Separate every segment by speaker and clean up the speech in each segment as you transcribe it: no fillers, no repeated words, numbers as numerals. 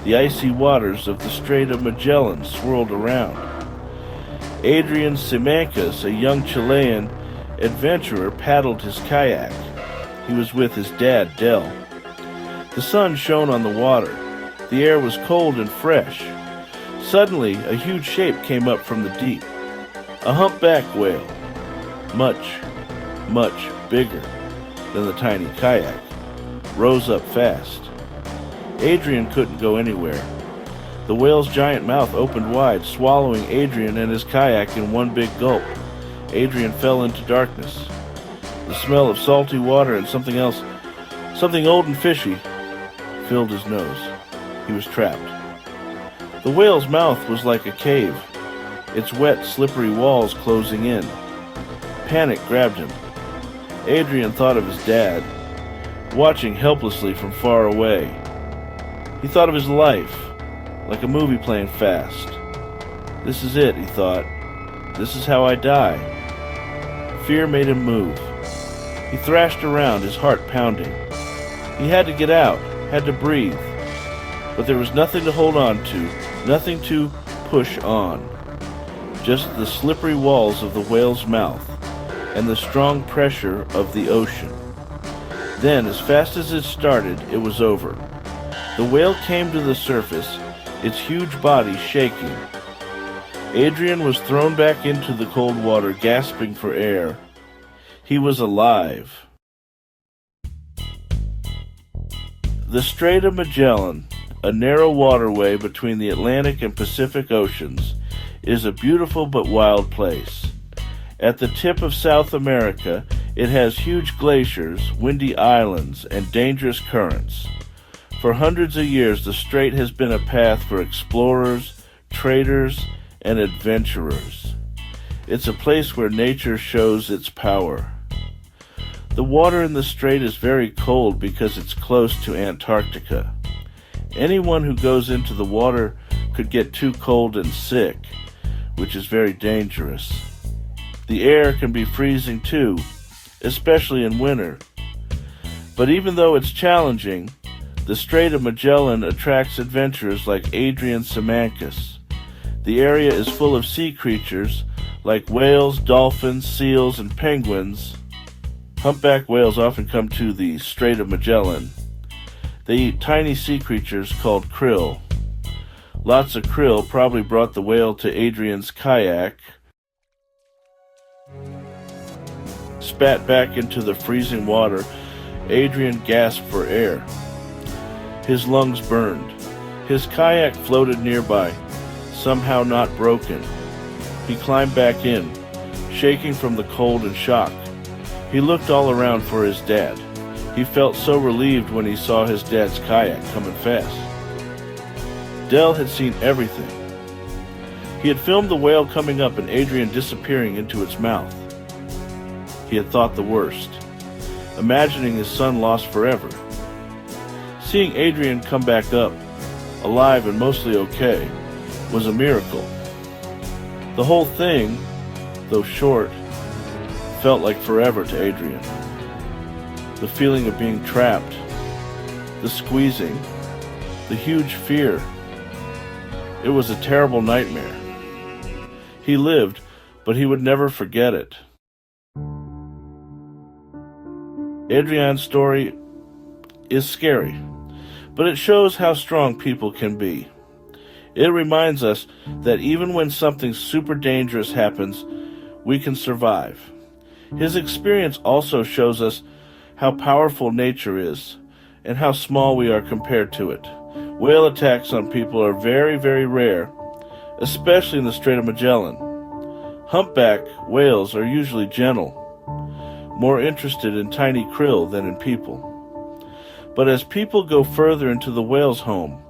Speaker 1: The icy waters of the Strait of Magellan swirled around. Adrian Simancas, a young Chilean adventurer, paddled his kayak. He was with his dad, Del. The sun shone on the water. The air was cold and fresh. Suddenly, a huge shape came up from the deep. A humpback whale, much, much bigger than the tiny kayak, rose up fast. Adrian couldn't go anywhere. The whale's giant mouth opened wide, swallowing Adrian and his kayak in one big gulp. Adrian fell into darkness. The smell of salty water and something else, something old and fishy, filled his nose. He was trapped. The whale's mouth was like a cave, its wet, slippery walls closing in. Panic grabbed him. Adrian thought of his dad, watching helplessly from far away. He thought of his life, like a movie playing fast. This is it, he thought. This is how I die. Fear made him move. He thrashed around, his heart pounding. He had to get out, had to breathe. But there was nothing to hold on to, nothing to push on. Just the slippery walls of the whale's mouth and the strong pressure of the ocean. Then, as fast as it started, it was over. The whale came to the surface, its huge body shaking. Adrian was thrown back into the cold water, gasping for air. He was alive. The Strait of Magellan, a narrow waterway between the Atlantic and Pacific Oceans, is a beautiful but wild place. At the tip of South America, it has huge glaciers, windy islands, and dangerous currents. For hundreds of years, the strait has been a path for explorers, traders, and adventurers. It's a place where nature shows its power. The water in the strait is very cold because it's close to Antarctica. Anyone who goes into the water could get too cold and sick, which is very dangerous. The air can be freezing too, especially in winter. But even though it's challenging, the Strait of Magellan attracts adventurers like Adrian Simancas. The area is full of sea creatures like whales, dolphins, seals, and penguins. Humpback whales often come to the Strait of Magellan. They eat tiny sea creatures called krill. Lots of krill probably brought the whale to Adrian's kayak, spat back into the freezing water. Adrian gasped for air. His lungs burned. His kayak floated nearby, somehow not broken. He climbed back in, shaking from the cold and shock. He looked all around for his dad. He felt so relieved when he saw his dad's kayak coming fast. Del had seen everything. He had filmed the whale coming up and Adrian disappearing into its mouth. He had thought the worst, imagining his son lost forever. Seeing Adrian come back up, alive and mostly okay, was a miracle. The whole thing, though short, felt like forever to Adrian. The feeling of being trapped, the squeezing, the huge fear. It was a terrible nightmare. He lived, but he would never forget it. Adrian's story is scary, but it shows how strong people can be. It reminds us that even when something super dangerous happens, we can survive. His experience also shows us how powerful nature is and how small we are compared to it. Whale attacks on people are very, very rare, especially in the Strait of Magellan. Humpback whales are usually gentle, more interested in tiny krill than in people. But as people go further into the whale's home,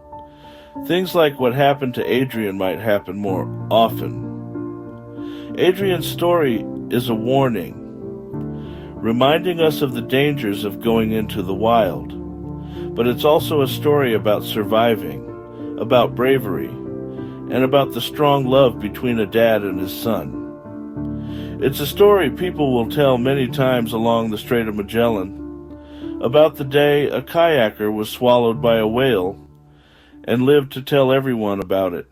Speaker 1: things like what happened to Adrian might happen more often. Adrian's story is a warning, reminding us of the dangers of going into the wild. But it's also a story about surviving, about bravery, and about the strong love between a dad and his son. It's a story people will tell many times along the Strait of Magellan, about the day a kayaker was swallowed by a whale, and lived to tell everyone about it.